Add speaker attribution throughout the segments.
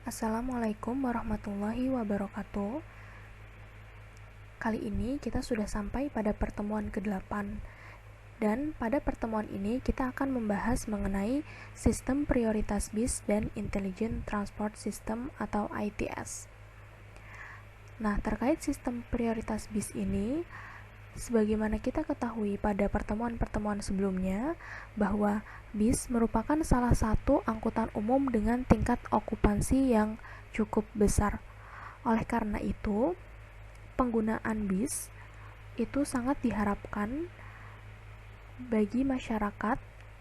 Speaker 1: Assalamualaikum warahmatullahi wabarakatuh. Kali ini kita sudah sampai pada pertemuan ke-8. Dan pada pertemuan ini kita akan membahas mengenai sistem prioritas bis dan Intelligent Transport System atau ITS. Nah, terkait sistem prioritas bis ini, sebagaimana kita ketahui pada pertemuan-pertemuan sebelumnya, bahwa bis merupakan salah satu angkutan umum dengan tingkat okupansi yang cukup besar. Oleh karena itu, penggunaan bis itu sangat diharapkan bagi masyarakat,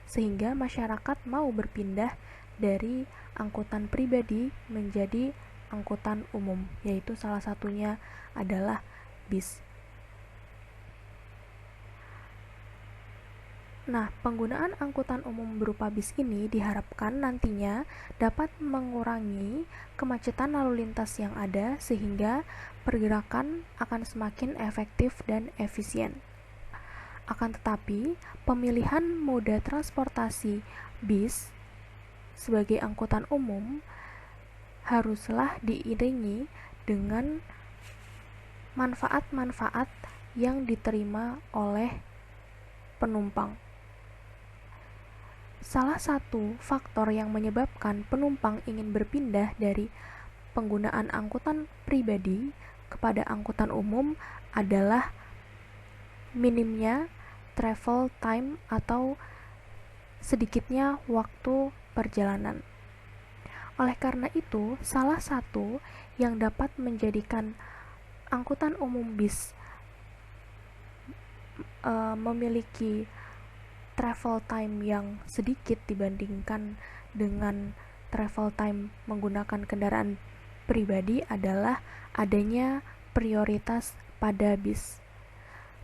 Speaker 1: sehingga masyarakat mau berpindah dari angkutan pribadi menjadi angkutan umum, yaitu salah satunya adalah bis. Nah, penggunaan angkutan umum berupa bis ini diharapkan nantinya dapat mengurangi kemacetan lalu lintas yang ada sehingga pergerakan akan semakin efektif dan efisien. Akan tetapi, pemilihan moda transportasi bis sebagai angkutan umum haruslah diiringi dengan manfaat-manfaat yang diterima oleh penumpang. Salah satu faktor yang menyebabkan penumpang ingin berpindah dari penggunaan angkutan pribadi kepada angkutan umum adalah minimnya travel time atau sedikitnya waktu perjalanan. Oleh karena itu, salah satu yang dapat menjadikan angkutan umum bis memiliki travel time yang sedikit dibandingkan dengan travel time menggunakan kendaraan pribadi adalah adanya prioritas pada bis.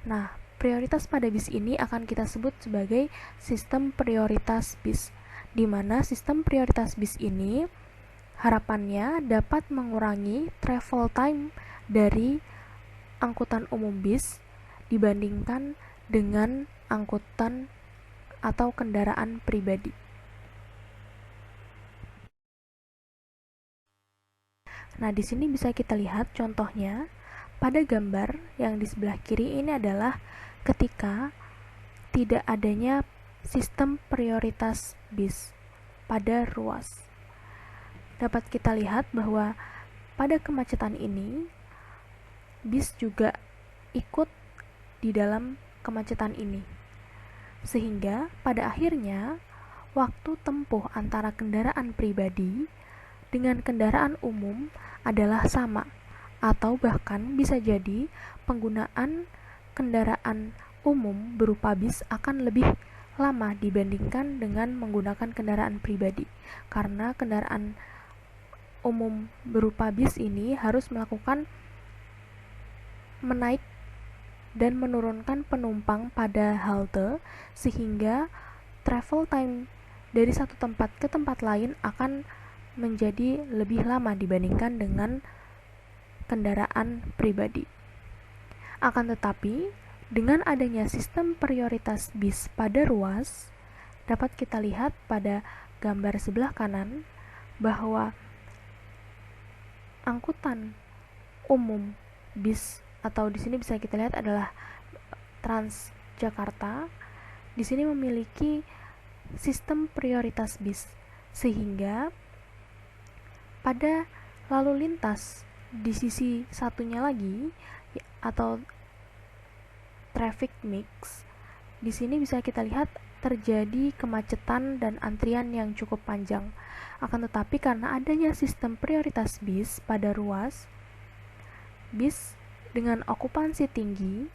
Speaker 1: Nah, prioritas pada bis ini akan kita sebut sebagai sistem prioritas bis, di mana sistem prioritas bis ini harapannya dapat mengurangi travel time dari angkutan umum bis dibandingkan dengan angkutan atau kendaraan pribadi. Nah, di sini bisa kita lihat contohnya pada gambar yang di sebelah kiri ini adalah ketika tidak adanya sistem prioritas bis pada ruas. Dapat kita lihat bahwa pada kemacetan ini bis juga ikut di dalam kemacetan ini. Sehingga pada akhirnya waktu tempuh antara kendaraan pribadi dengan kendaraan umum adalah sama, atau bahkan bisa jadi penggunaan kendaraan umum berupa bis akan lebih lama dibandingkan dengan menggunakan kendaraan pribadi, karena kendaraan umum berupa bis ini harus melakukan menaik dan menurunkan penumpang pada halte, sehingga travel time dari satu tempat ke tempat lain akan menjadi lebih lama dibandingkan dengan kendaraan pribadi. Akan tetapi, dengan adanya sistem prioritas bis pada ruas, dapat kita lihat pada gambar sebelah kanan bahwa angkutan umum bis atau di sini bisa kita lihat adalah Transjakarta. Di sini memiliki sistem prioritas bis, sehingga pada lalu lintas di sisi satunya lagi atau traffic mix, di sini bisa kita lihat terjadi kemacetan dan antrian yang cukup panjang. Akan tetapi karena adanya sistem prioritas bis pada ruas, bis dengan okupansi tinggi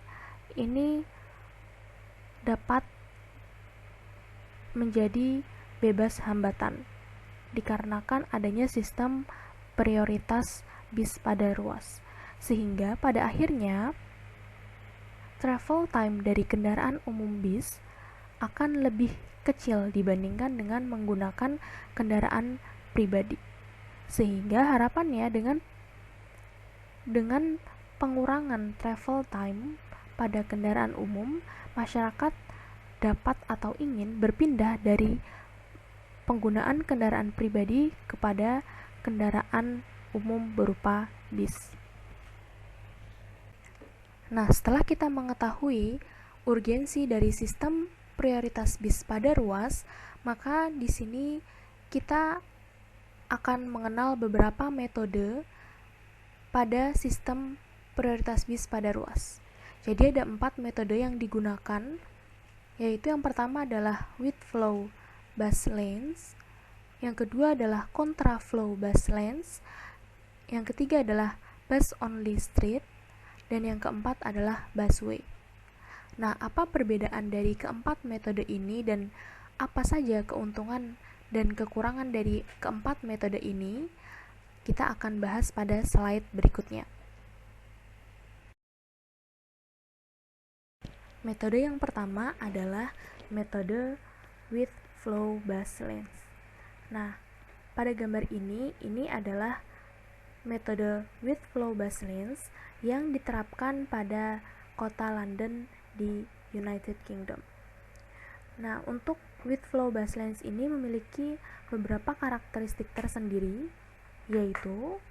Speaker 1: ini dapat menjadi bebas hambatan dikarenakan adanya sistem prioritas bis pada ruas, sehingga pada akhirnya travel time dari kendaraan umum bis akan lebih kecil dibandingkan dengan menggunakan kendaraan pribadi, sehingga harapannya dengan pengurangan travel time pada kendaraan umum, masyarakat dapat atau ingin berpindah dari penggunaan kendaraan pribadi kepada kendaraan umum berupa bis. Nah, setelah kita mengetahui urgensi dari sistem prioritas bis pada ruas, maka di sini kita akan mengenal beberapa metode pada sistem prioritas bis pada ruas. Jadi ada 4 metode yang digunakan, yaitu yang pertama adalah with flow bus lanes, yang kedua adalah contra flow bus lanes, yang ketiga adalah bus only street, dan yang keempat adalah busway. Nah, apa perbedaan dari keempat metode ini dan apa saja keuntungan dan kekurangan dari keempat metode ini? Kita akan bahas pada slide berikutnya. Metode yang pertama adalah metode with flow bus lanes. Nah, pada gambar ini adalah metode with flow bus lanes yang diterapkan pada kota London di United Kingdom. Nah, untuk with flow bus lanes ini memiliki beberapa karakteristik tersendiri, yaitu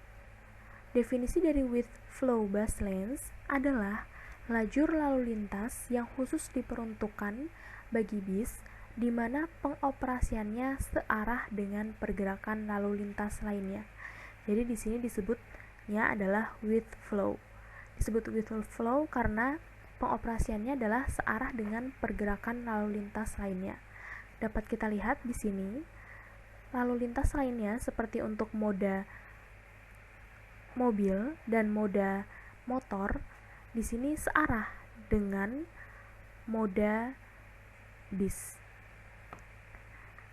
Speaker 1: definisi dari with flow bus lanes adalah lajur lalu lintas yang khusus diperuntukkan bagi bis di mana pengoperasiannya searah dengan pergerakan lalu lintas lainnya. Jadi di sini disebutnya adalah with flow. Disebut with flow karena pengoperasiannya adalah searah dengan pergerakan lalu lintas lainnya. Dapat kita lihat di sini lalu lintas lainnya seperti untuk moda mobil dan moda motor di sini searah dengan moda bis.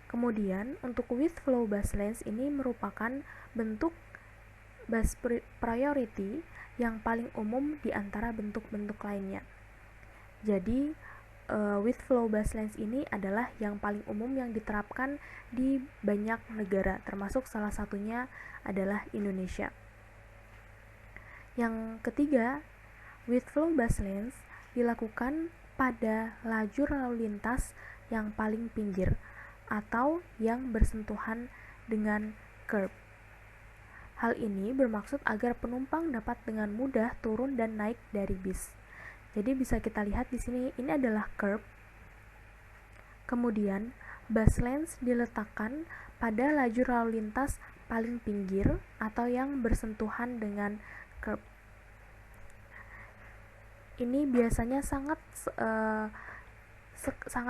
Speaker 1: Kemudian untuk with flow bus lanes ini merupakan bentuk bus priority yang paling umum di antara bentuk-bentuk lainnya. Jadi with flow bus lanes ini adalah yang paling umum yang diterapkan di banyak negara, termasuk salah satunya adalah Indonesia. Yang ketiga, with flow bus lanes dilakukan pada lajur lalu lintas yang paling pinggir atau yang bersentuhan dengan curb. Hal ini bermaksud agar penumpang dapat dengan mudah turun dan naik dari bis. Jadi bisa kita lihat di sini ini adalah curb. Kemudian bus lanes diletakkan pada lajur lalu lintas paling pinggir atau yang bersentuhan dengan curb. Ini biasanya sangat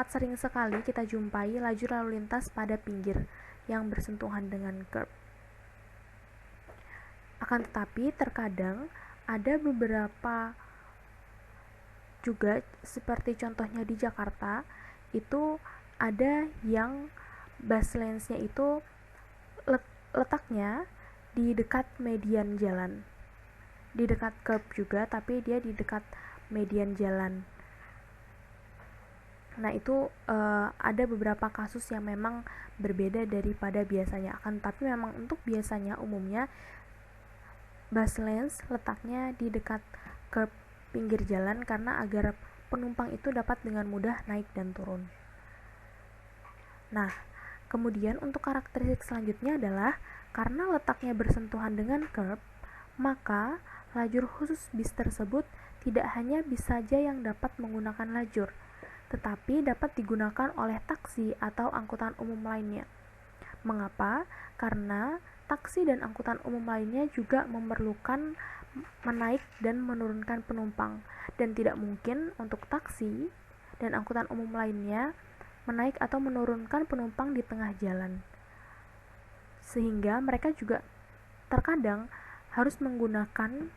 Speaker 1: sering sekali kita jumpai lajur lalu lintas pada pinggir yang bersentuhan dengan curb. Akan tetapi terkadang ada beberapa juga seperti contohnya di Jakarta itu ada yang bus lanes-nya itu letaknya di dekat median jalan, di dekat curb juga, tapi dia di dekat median jalan. Nah, itu ada beberapa kasus yang memang berbeda daripada biasanya. Akan tapi memang untuk biasanya umumnya bus lanes letaknya di dekat curb pinggir jalan karena agar penumpang itu dapat dengan mudah naik dan turun. Nah, kemudian untuk karakteristik selanjutnya adalah karena letaknya bersentuhan dengan curb, maka lajur khusus bis tersebut tidak hanya bis saja yang dapat menggunakan lajur, tetapi dapat digunakan oleh taksi atau angkutan umum lainnya. Mengapa? Karena taksi dan angkutan umum lainnya juga memerlukan menaik dan menurunkan penumpang, dan tidak mungkin untuk taksi dan angkutan umum lainnya menaik atau menurunkan penumpang di tengah jalan. Sehingga mereka juga terkadang harus menggunakan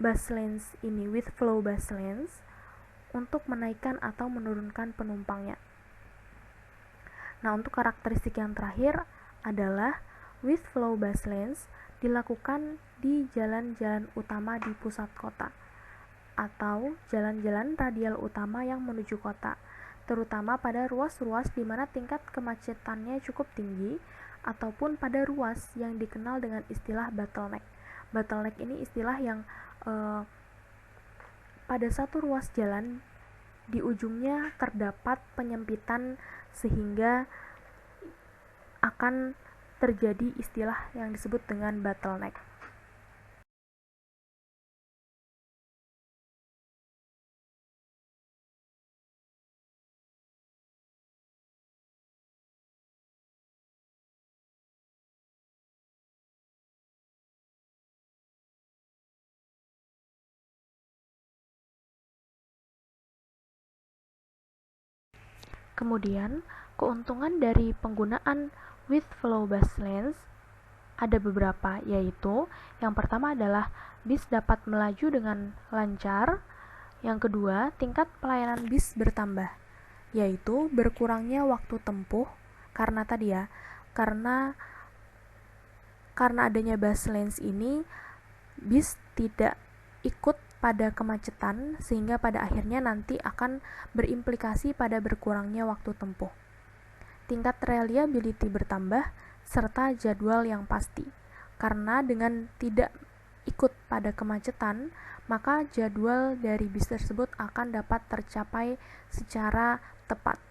Speaker 1: bus lanes ini, with flow bus lanes, untuk menaikkan atau menurunkan penumpangnya. Nah, untuk karakteristik yang terakhir adalah with flow bus lanes dilakukan di jalan-jalan utama di pusat kota atau jalan-jalan radial utama yang menuju kota, terutama pada ruas-ruas di mana tingkat kemacetannya cukup tinggi ataupun pada ruas yang dikenal dengan istilah bottleneck. Bottleneck ini istilah yang pada satu ruas jalan di ujungnya terdapat penyempitan sehingga akan terjadi istilah yang disebut dengan bottleneck. Kemudian, keuntungan dari penggunaan with flow bus lanes ada beberapa, yaitu yang pertama adalah bis dapat melaju dengan lancar. Yang kedua, tingkat pelayanan bis bertambah, yaitu berkurangnya waktu tempuh karena tadi ya, karena adanya bus lanes ini bis tidak ikut pada kemacetan sehingga pada akhirnya nanti akan berimplikasi pada berkurangnya waktu tempuh. Tingkat reliability bertambah serta jadwal yang pasti. Karena dengan tidak ikut pada kemacetan, maka jadwal dari bis tersebut akan dapat tercapai secara tepat.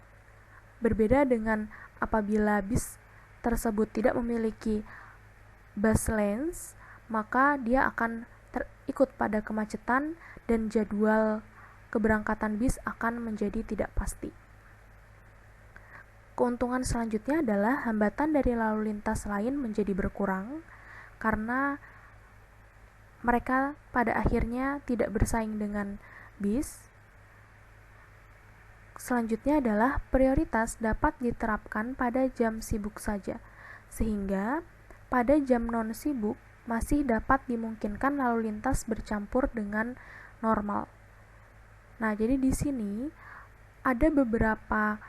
Speaker 1: Berbeda dengan apabila bis tersebut tidak memiliki bus lanes, maka dia akan ikut pada kemacetan dan jadwal keberangkatan bis akan menjadi tidak pasti. Keuntungan selanjutnya adalah hambatan dari lalu lintas lain menjadi berkurang karena mereka pada akhirnya tidak bersaing dengan bis. Selanjutnya adalah prioritas dapat diterapkan pada jam sibuk saja, sehingga pada jam non sibuk masih dapat dimungkinkan lalu lintas bercampur dengan normal. Nah, jadi di sini ada beberapa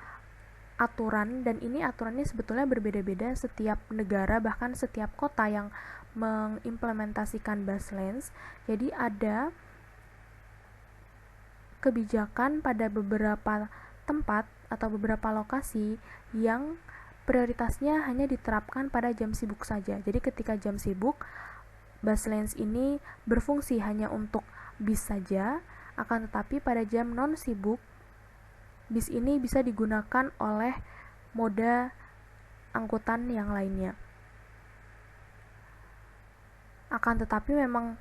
Speaker 1: aturan, dan ini aturannya sebetulnya berbeda-beda setiap negara, bahkan setiap kota yang mengimplementasikan bus lanes. Jadi ada kebijakan pada beberapa tempat atau beberapa lokasi yang prioritasnya hanya diterapkan pada jam sibuk saja. Jadi ketika jam sibuk, bus lanes ini berfungsi hanya untuk bis saja, akan tetapi pada jam non sibuk, bis ini bisa digunakan oleh moda angkutan yang lainnya. Akan tetapi memang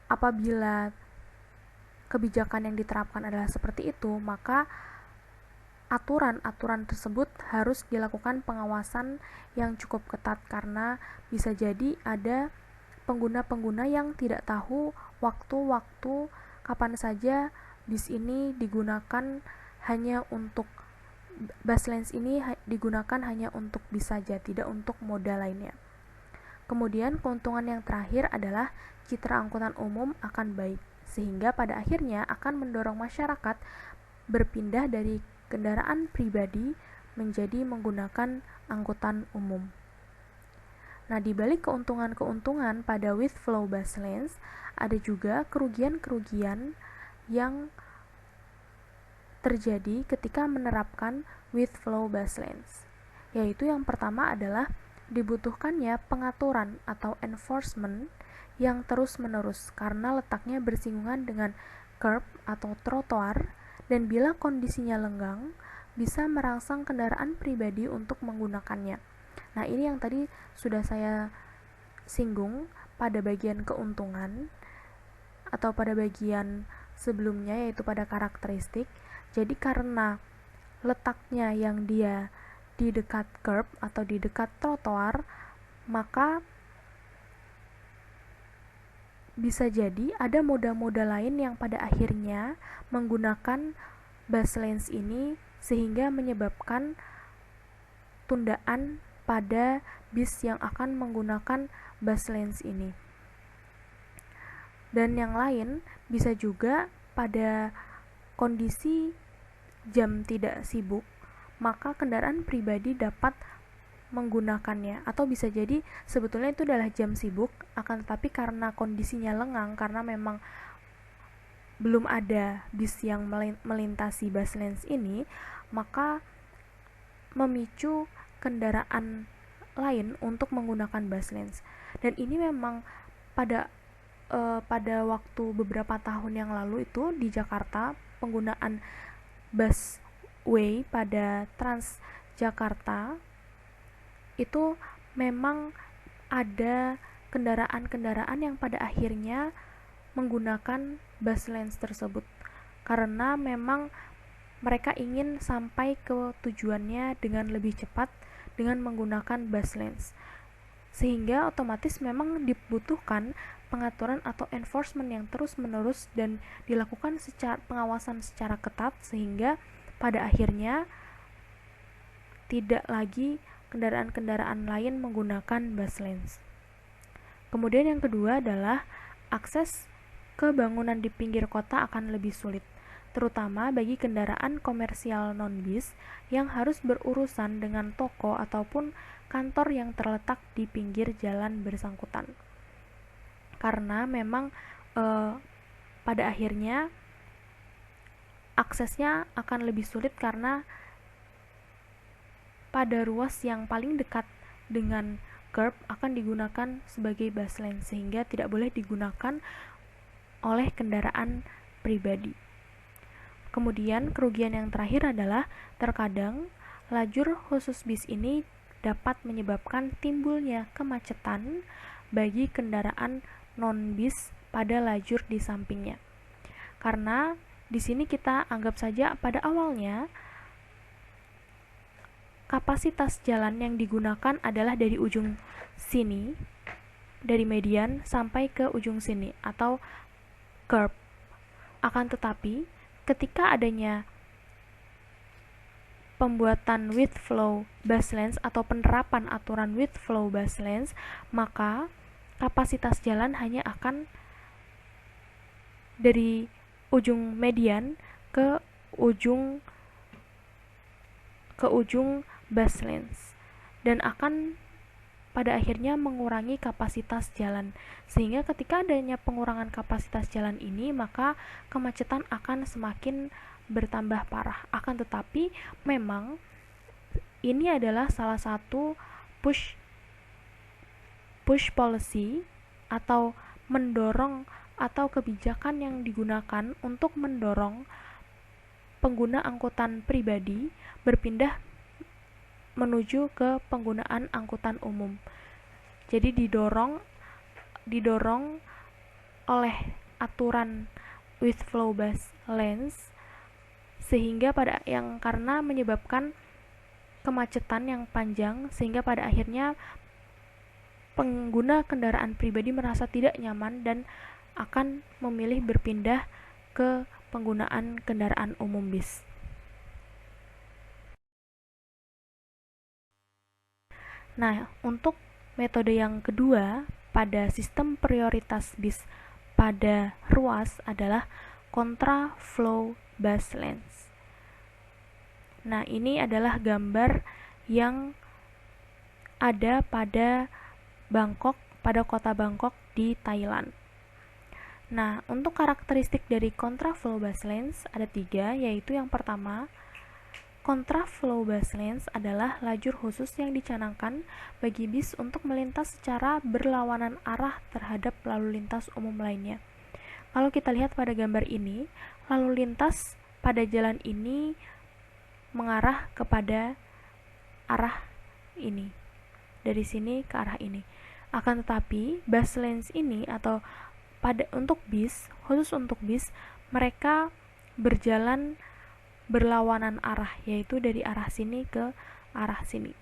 Speaker 1: apabila kebijakan yang diterapkan adalah seperti itu, maka aturan-aturan tersebut harus dilakukan pengawasan yang cukup ketat, karena bisa jadi ada pengguna-pengguna yang tidak tahu waktu-waktu kapan saja bis ini digunakan hanya untuk bus lanes ini digunakan hanya untuk bis saja, tidak untuk moda lainnya. Kemudian keuntungan yang terakhir adalah citra angkutan umum akan baik, sehingga pada akhirnya akan mendorong masyarakat berpindah dari kendaraan pribadi menjadi menggunakan angkutan umum. Nah, di balik keuntungan-keuntungan pada with flow bus lanes, ada juga kerugian-kerugian yang terjadi ketika menerapkan with flow bus lanes. Yaitu yang pertama adalah dibutuhkannya pengaturan atau enforcement yang terus-menerus karena letaknya bersinggungan dengan curb atau trotoar, dan bila kondisinya lenggang, bisa merangsang kendaraan pribadi untuk menggunakannya. Nah, ini yang tadi sudah saya singgung pada bagian keuntungan atau pada bagian sebelumnya, yaitu pada karakteristik. Jadi karena letaknya yang dia di dekat curb atau di dekat trotoar, maka bisa jadi ada moda-moda lain yang pada akhirnya menggunakan bus lanes ini, sehingga menyebabkan tundaan pada bis yang akan menggunakan bus lanes ini. Dan yang lain bisa juga pada kondisi jam tidak sibuk, maka kendaraan pribadi dapat menggunakannya, atau bisa jadi sebetulnya itu adalah jam sibuk, akan tetapi karena kondisinya lengang, karena memang belum ada bis yang melintasi bus lanes ini, maka memicu kendaraan lain untuk menggunakan bus lanes. Dan ini memang pada waktu beberapa tahun yang lalu itu di Jakarta, penggunaan busway pada Transjakarta itu memang ada kendaraan-kendaraan yang pada akhirnya menggunakan bus lanes tersebut karena memang mereka ingin sampai ke tujuannya dengan lebih cepat dengan menggunakan bus lanes, sehingga otomatis memang dibutuhkan pengaturan atau enforcement yang terus-menerus dan dilakukan secara pengawasan secara ketat sehingga pada akhirnya tidak lagi kendaraan-kendaraan lain menggunakan bus lanes. Kemudian yang kedua adalah akses ke bangunan di pinggir kota akan lebih sulit, terutama bagi kendaraan komersial non-bis yang harus berurusan dengan toko ataupun kantor yang terletak di pinggir jalan bersangkutan. Karena memang pada akhirnya aksesnya akan lebih sulit karena pada ruas yang paling dekat dengan curb akan digunakan sebagai bus lane sehingga tidak boleh digunakan oleh kendaraan pribadi. Kemudian kerugian yang terakhir adalah terkadang lajur khusus bis ini dapat menyebabkan timbulnya kemacetan bagi kendaraan non-bis pada lajur di sampingnya. Karena di sini kita anggap saja pada awalnya kapasitas jalan yang digunakan adalah dari ujung sini, dari median sampai ke ujung sini atau curb. Akan tetapi, ketika adanya pembuatan width flow bus lanes atau penerapan aturan width flow bus lanes, maka kapasitas jalan hanya akan dari ujung median ke ujung bus lanes dan akan pada akhirnya mengurangi kapasitas jalan, sehingga ketika adanya pengurangan kapasitas jalan ini maka kemacetan akan semakin bertambah parah. Akan tetapi memang ini adalah salah satu push policy atau mendorong atau kebijakan yang digunakan untuk mendorong pengguna angkutan pribadi berpindah menuju ke penggunaan angkutan umum. Jadi didorong oleh aturan with flow bus lanes sehingga karena menyebabkan kemacetan yang panjang sehingga pada akhirnya pengguna kendaraan pribadi merasa tidak nyaman dan akan memilih berpindah ke penggunaan kendaraan umum bis. Nah, untuk metode yang kedua pada sistem prioritas bis pada ruas adalah kontra flow bus lanes. Nah, ini adalah gambar yang ada pada Bangkok, pada kota Bangkok di Thailand. Nah, untuk karakteristik dari contraflow bus lanes ada 3, yaitu yang pertama, contraflow bus lanes adalah lajur khusus yang dicanangkan bagi bis untuk melintas secara berlawanan arah terhadap lalu lintas umum lainnya. Kalau kita lihat pada gambar ini, lalu lintas pada jalan ini mengarah kepada arah ini, dari sini ke arah ini. Akan tetapi, bus lanes ini atau khusus untuk bis, mereka berjalan berlawanan arah, yaitu dari arah sini ke arah sini.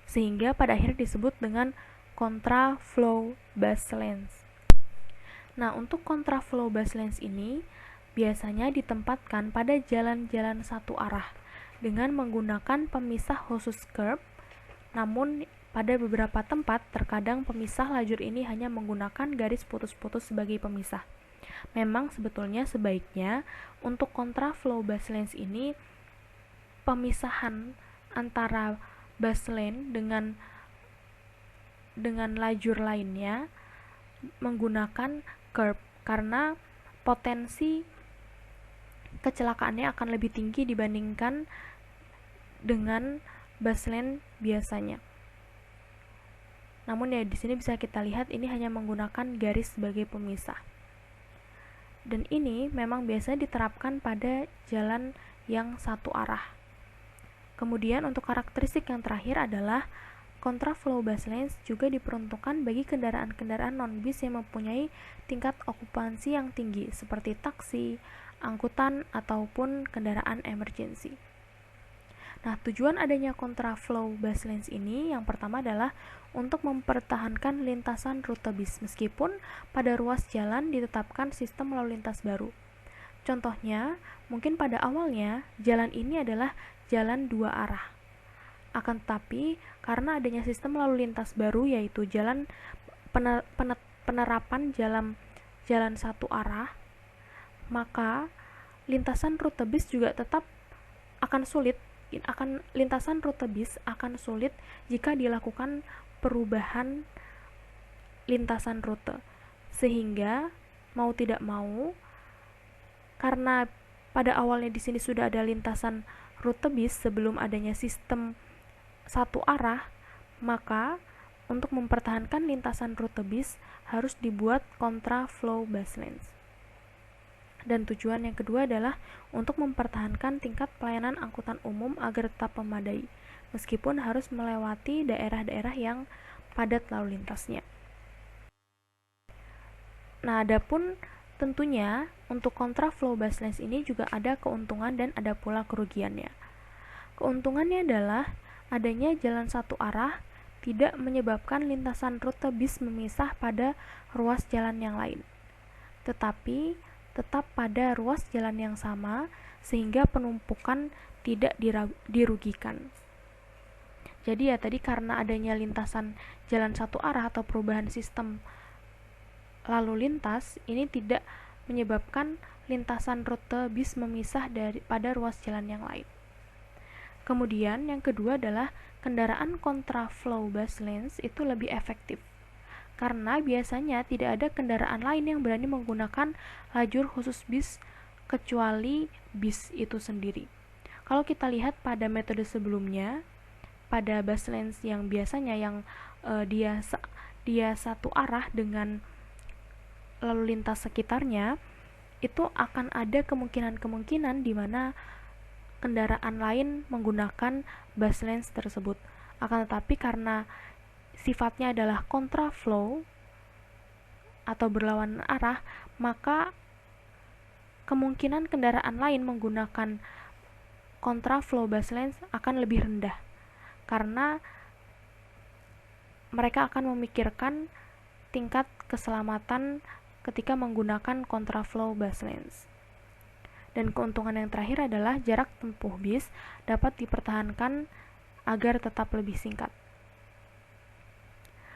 Speaker 1: Sehingga pada akhirnya disebut dengan contraflow bus lanes. Nah, untuk contraflow bus lanes ini biasanya ditempatkan pada jalan-jalan satu arah dengan menggunakan pemisah khusus curb, namun pada beberapa tempat, terkadang pemisah lajur ini hanya menggunakan garis putus-putus sebagai pemisah. Memang sebetulnya sebaiknya untuk contraflow bus lanes ini, pemisahan antara bus lane dengan lajur lainnya menggunakan curb, karena potensi kecelakaannya akan lebih tinggi dibandingkan dengan bus lane biasanya. Namun ya di sini bisa kita lihat ini hanya menggunakan garis sebagai pemisah. Dan ini memang biasanya diterapkan pada jalan yang satu arah. Kemudian untuk karakteristik yang terakhir adalah Kontraflow bus lanes juga diperuntukkan bagi kendaraan-kendaraan non-bis yang mempunyai tingkat okupansi yang tinggi, seperti taksi, angkutan, ataupun kendaraan emergency. Nah, tujuan adanya kontraflow bus lanes ini yang pertama adalah untuk mempertahankan lintasan rute bis, meskipun pada ruas jalan ditetapkan sistem lalu lintas baru. Contohnya, mungkin pada awalnya jalan ini adalah jalan dua arah. Akan tetapi, karena adanya sistem lalu lintas baru, yaitu penerapan jalan satu arah, maka lintasan rute bis juga tetap lintasan rute bis akan sulit jika dilakukan perubahan lintasan rute. Sehingga mau tidak mau, karena pada awalnya di sini sudah ada lintasan rute bis sebelum adanya sistem satu arah, maka untuk mempertahankan lintasan rute bis harus dibuat kontraflow bus lanes. Dan tujuan yang kedua adalah untuk mempertahankan tingkat pelayanan angkutan umum agar tetap memadai, meskipun harus melewati daerah-daerah yang padat lalu lintasnya. Nah, adapun tentunya untuk kontraflow bus lanes ini juga ada keuntungan dan ada pula kerugiannya. Keuntungannya adalah adanya jalan satu arah tidak menyebabkan lintasan rute bis memisah pada ruas jalan yang lain, tetapi tetap pada ruas jalan yang sama sehingga penumpukan tidak dirugikan. Jadi tadi karena adanya lintasan jalan satu arah atau perubahan sistem lalu lintas, ini tidak menyebabkan lintasan rute bis memisah pada ruas jalan yang lain. Kemudian yang kedua adalah kendaraan kontraflow bus lanes itu lebih efektif, karena biasanya tidak ada kendaraan lain yang berani menggunakan lajur khusus bis kecuali bis itu sendiri. Kalau kita lihat pada metode sebelumnya, pada bus lanes yang biasanya dia satu arah dengan lalu lintas sekitarnya, itu akan ada kemungkinan di mana kendaraan lain menggunakan bus lanes tersebut. Akan tetapi karena sifatnya adalah kontraflow atau berlawanan arah, maka kemungkinan kendaraan lain menggunakan kontraflow bus lanes akan lebih rendah, karena mereka akan memikirkan tingkat keselamatan ketika menggunakan kontraflow bus lanes. Dan keuntungan yang terakhir adalah jarak tempuh bis dapat dipertahankan agar tetap lebih singkat.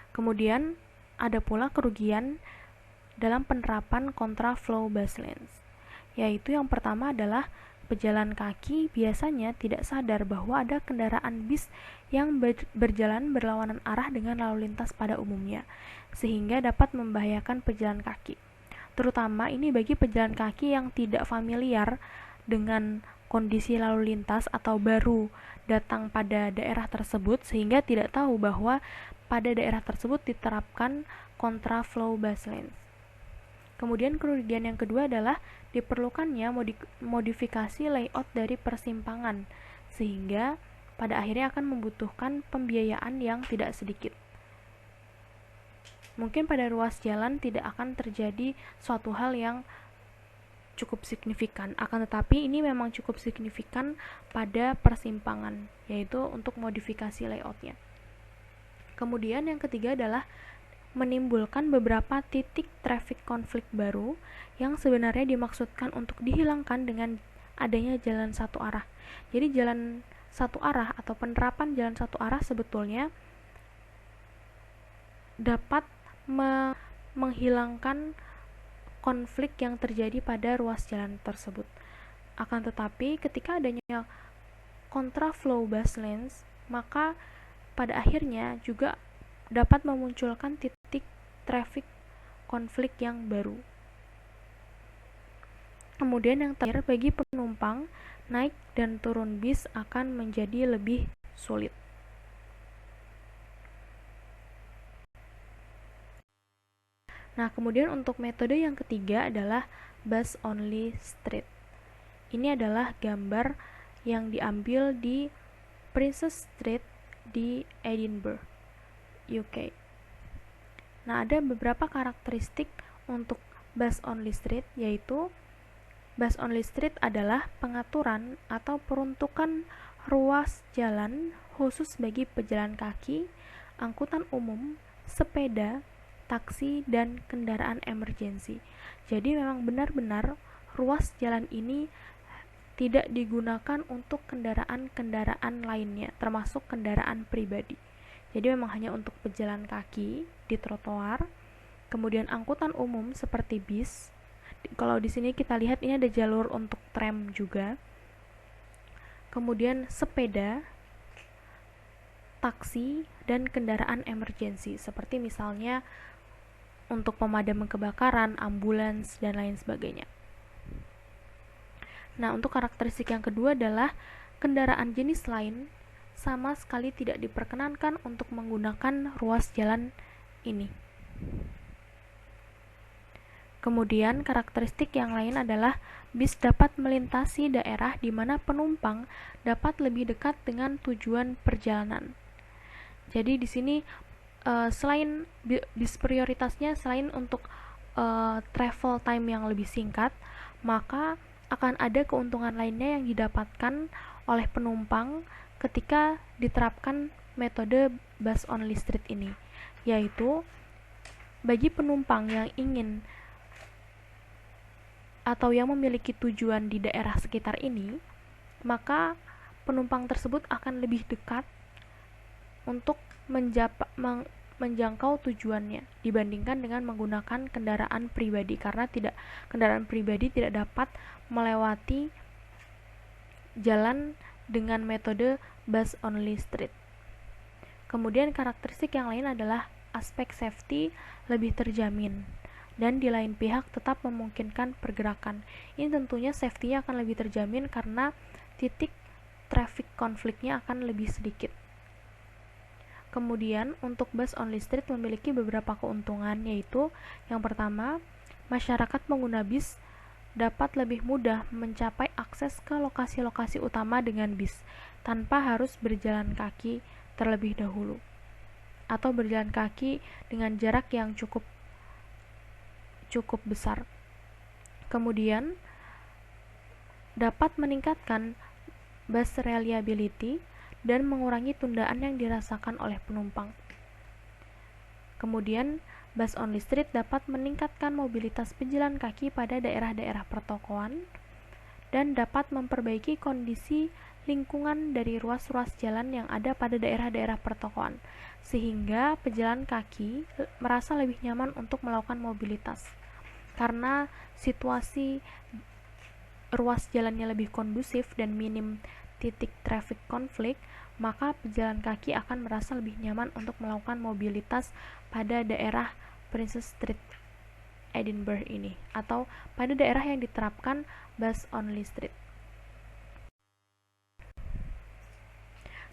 Speaker 1: Kemudian ada pula kerugian dalam penerapan kontraflow bus lanes, yaitu yang pertama adalah pejalan kaki biasanya tidak sadar bahwa ada kendaraan bis yang berjalan berlawanan arah dengan lalu lintas pada umumnya, sehingga dapat membahayakan pejalan kaki. Terutama ini bagi pejalan kaki yang tidak familiar dengan kondisi lalu lintas atau baru datang pada daerah tersebut, sehingga tidak tahu bahwa pada daerah tersebut diterapkan kontraflow bus lanes. Kemudian kerugian yang kedua adalah diperlukannya modifikasi layout dari persimpangan, sehingga pada akhirnya akan membutuhkan pembiayaan yang tidak sedikit. Mungkin pada ruas jalan tidak akan terjadi suatu hal yang cukup signifikan, akan tetapi ini memang cukup signifikan pada persimpangan, yaitu untuk modifikasi layoutnya. Kemudian yang ketiga adalah menimbulkan beberapa titik traffic konflik baru yang sebenarnya dimaksudkan untuk dihilangkan dengan adanya jalan satu arah. Jadi jalan satu arah atau penerapan jalan satu arah sebetulnya dapat menghilangkan konflik yang terjadi pada ruas jalan tersebut. Akan tetapi ketika adanya kontraflow bus lanes, maka pada akhirnya juga dapat memunculkan titik traffic konflik yang baru. Kemudian yang terakhir, bagi penumpang, naik dan turun bis akan menjadi lebih sulit. Nah, kemudian untuk metode yang ketiga adalah bus only street. Ini adalah gambar yang diambil di Princes Street di Edinburgh. UK. Nah, ada beberapa karakteristik untuk bus only street, yaitu bus only street adalah pengaturan atau peruntukan ruas jalan khusus bagi pejalan kaki, angkutan umum, sepeda, taksi, dan kendaraan emergensi. Jadi memang benar-benar ruas jalan ini tidak digunakan untuk kendaraan-kendaraan lainnya, termasuk kendaraan pribadi. Jadi memang hanya untuk pejalan kaki di trotoar, kemudian angkutan umum seperti bis. Kalau di sini kita lihat ini ada jalur untuk tram juga. Kemudian sepeda, taksi, dan kendaraan emergensi seperti misalnya untuk pemadam kebakaran, ambulans, dan lain sebagainya. Nah, untuk karakteristik yang kedua adalah kendaraan jenis lain sama sekali tidak diperkenankan untuk menggunakan ruas jalan ini. Kemudian, karakteristik yang lain adalah bis dapat melintasi daerah di mana penumpang dapat lebih dekat dengan tujuan perjalanan. Jadi di sini selain bis prioritasnya selain untuk travel time yang lebih singkat, maka akan ada keuntungan lainnya yang didapatkan oleh penumpang ketika diterapkan metode bus only street ini, yaitu bagi penumpang yang ingin atau yang memiliki tujuan di daerah sekitar ini, maka penumpang tersebut akan lebih dekat untuk menjangkau tujuannya dibandingkan dengan menggunakan kendaraan pribadi, karena kendaraan pribadi tidak dapat melewati jalan dengan metode bus only street. Kemudian karakteristik yang lain adalah aspek safety lebih terjamin dan di lain pihak tetap memungkinkan pergerakan. Ini tentunya safety-nya akan lebih terjamin karena titik traffic konfliknya akan lebih sedikit. Kemudian untuk bus only street memiliki beberapa keuntungan, yaitu yang pertama, masyarakat pengguna bis dapat lebih mudah mencapai akses ke lokasi-lokasi utama dengan bis tanpa harus berjalan kaki terlebih dahulu atau berjalan kaki dengan jarak yang cukup besar. Kemudian dapat meningkatkan bus reliability dan mengurangi tundaan yang dirasakan oleh penumpang. Kemudian, bus only street dapat meningkatkan mobilitas pejalan kaki pada daerah-daerah pertokoan dan dapat memperbaiki kondisi lingkungan dari ruas-ruas jalan yang ada pada daerah-daerah pertokoan, sehingga pejalan kaki merasa lebih nyaman untuk melakukan mobilitas. Karena situasi ruas jalannya lebih kondusif dan minim titik traffic konflik, maka pejalan kaki akan merasa lebih nyaman untuk melakukan mobilitas pada daerah Princes Street Edinburgh ini atau pada daerah yang diterapkan bus only street.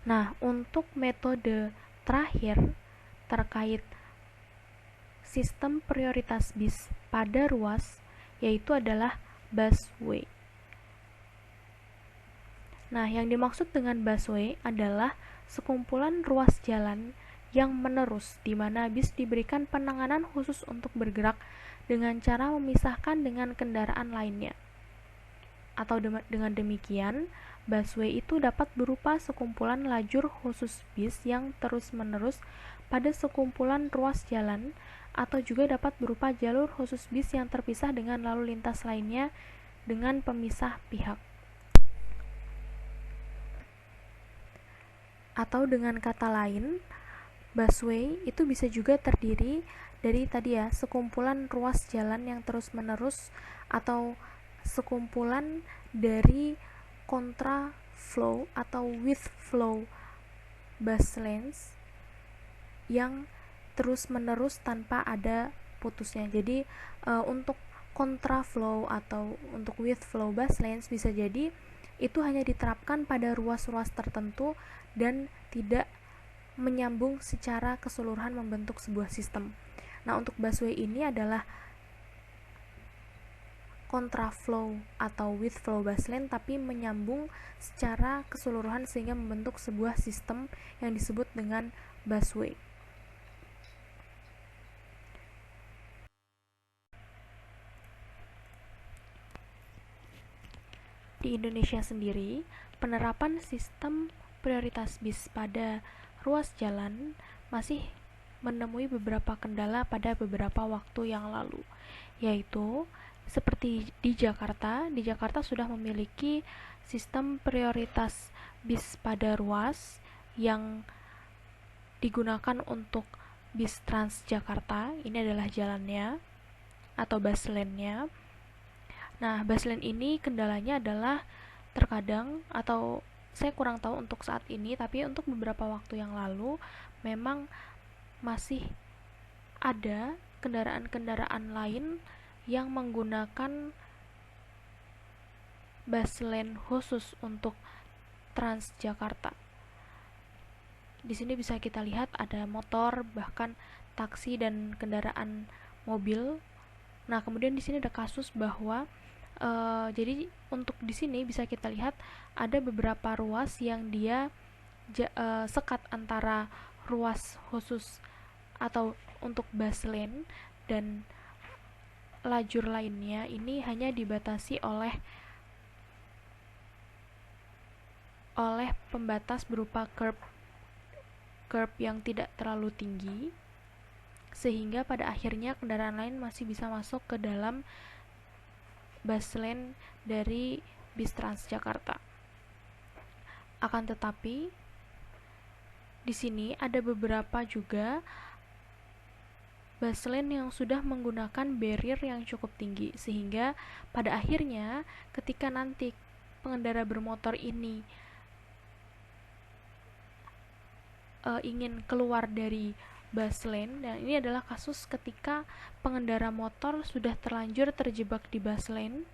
Speaker 1: Nah, untuk metode terakhir terkait sistem prioritas bis pada ruas, yaitu adalah busway. Nah, yang dimaksud dengan busway adalah sekumpulan ruas jalan yang menerus, di mana bis diberikan penanganan khusus untuk bergerak dengan cara memisahkan dengan kendaraan lainnya. Atau dengan demikian, busway itu dapat berupa sekumpulan lajur khusus bis yang terus-menerus pada sekumpulan ruas jalan, atau juga dapat berupa jalur khusus bis yang terpisah dengan lalu lintas lainnya dengan pemisah pihak. Atau dengan kata lain, busway itu bisa juga terdiri dari sekumpulan ruas jalan yang terus-menerus atau sekumpulan dari kontra flow atau with flow bus lanes yang terus-menerus tanpa ada putusnya. Jadi untuk kontra flow atau untuk with flow bus lanes bisa jadi itu hanya diterapkan pada ruas-ruas tertentu dan tidak menyambung secara keseluruhan membentuk sebuah sistem. Nah, untuk busway ini adalah kontraflow atau with flow bus lane tapi menyambung secara keseluruhan sehingga membentuk sebuah sistem yang disebut dengan busway. Di Indonesia sendiri, penerapan sistem prioritas bis pada ruas jalan masih menemui beberapa kendala pada beberapa waktu yang lalu, yaitu seperti di Jakarta sudah memiliki sistem prioritas bis pada ruas yang digunakan untuk bis Transjakarta. Ini adalah jalannya atau bus lane-nya. Nah, bus lane ini kendalanya adalah terkadang, atau saya kurang tahu untuk saat ini, tapi untuk beberapa waktu yang lalu memang masih ada kendaraan-kendaraan lain yang menggunakan bus lane khusus untuk Transjakarta. Di sini bisa kita lihat ada motor, bahkan taksi dan kendaraan mobil. Nah, kemudian di sini ada kasus bahwa jadi untuk di sini bisa kita lihat ada beberapa ruas yang dia sekat antara ruas khusus atau untuk bus lane dan lajur lainnya ini hanya dibatasi oleh pembatas berupa curb yang tidak terlalu tinggi, sehingga pada akhirnya kendaraan lain masih bisa masuk ke dalam bus lane dari bis Transjakarta. Akan tetapi di sini ada beberapa juga bus lane yang sudah menggunakan barrier yang cukup tinggi, sehingga pada akhirnya ketika nanti pengendara bermotor ini ingin keluar dari bus lane, dan ini adalah kasus ketika pengendara motor sudah terlanjur terjebak di bus lane,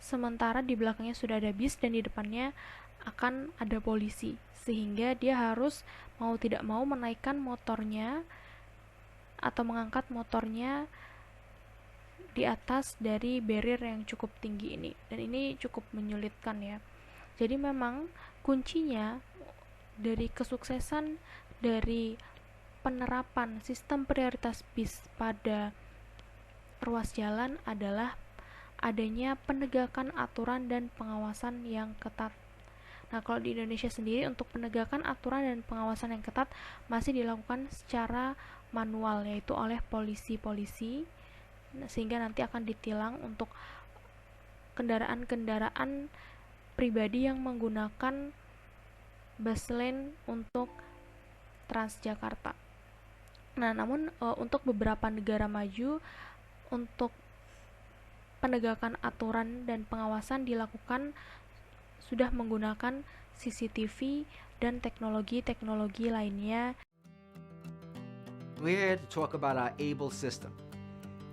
Speaker 1: sementara di belakangnya sudah ada bis dan di depannya akan ada polisi, sehingga dia harus mau tidak mau menaikkan motornya atau mengangkat motornya di atas dari barrier yang cukup tinggi ini, dan ini cukup menyulitkan ya. Jadi memang kuncinya dari kesuksesan dari penerapan sistem prioritas bis pada ruas jalan adalah adanya penegakan aturan dan pengawasan yang ketat. Nah, kalau di Indonesia sendiri untuk penegakan aturan dan pengawasan yang ketat masih dilakukan secara manual, yaitu oleh polisi-polisi, sehingga nanti akan ditilang untuk kendaraan-kendaraan pribadi yang menggunakan bus lane untuk Transjakarta. Nah, namun untuk beberapa negara maju, untuk penegakan aturan dan pengawasan dilakukan sudah menggunakan CCTV dan teknologi-teknologi lainnya.
Speaker 2: We're here to talk about our ABLE system.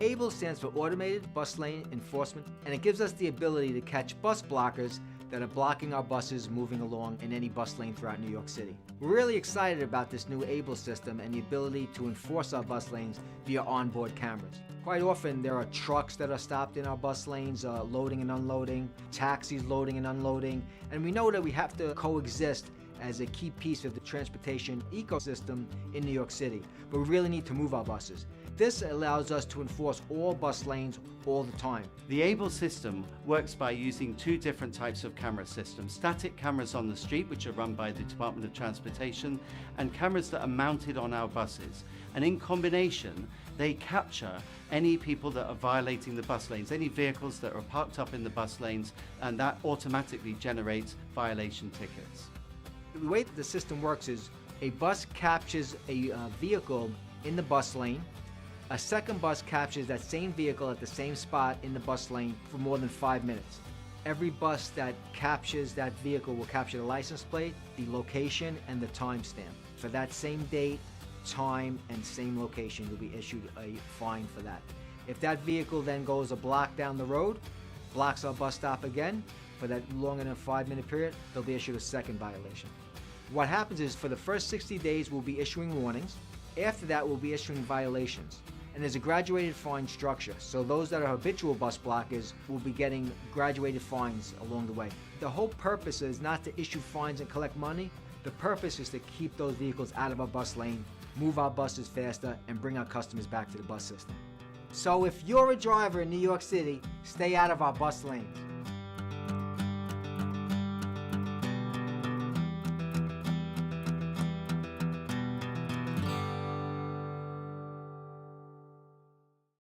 Speaker 2: ABLE stands for Automated Bus Lane Enforcement, and it gives us the ability to catch bus blockers that are blocking our buses moving along in any bus lane throughout New York City. We're really excited about this new ABLE system and the ability to enforce our bus lanes via onboard cameras. Quite often there are trucks that are stopped in our bus lanes, loading and unloading, taxis loading and unloading, and we know that we have to coexist as a key piece of the transportation ecosystem in New York City, but we really need to move our buses. This allows us to enforce all bus lanes all the time.
Speaker 3: The ABLE system works by using two different types of camera systems: static cameras on the street, which are run by the Department of Transportation, and cameras that are mounted on our buses. And in combination, they capture any people that are violating the bus lanes, any vehicles that are parked up in the bus lanes, and that automatically generates violation tickets.
Speaker 2: The way that the system works is a bus captures a vehicle in the bus lane. A second bus captures that same vehicle at the same spot in the bus lane for more than 5 minutes. Every bus that captures that vehicle will capture the license plate, the location, and the timestamp. For that same date, time, and same location, you'll be issued a fine for that. If that vehicle then goes a block down the road, blocks our bus stop again, for that longer than a 5-minute period, they'll be issued a second violation. What happens is for the first 60 days, we'll be issuing warnings. After that, we'll be issuing violations. And there's a graduated fine structure, so those that are habitual bus blockers will be getting graduated fines along the way. The whole purpose is not to issue fines and collect money. The purpose is to keep those vehicles out of our bus lane, move our buses faster, and bring our customers back to the bus system. So if you're a driver in New York City, stay out of our bus lanes.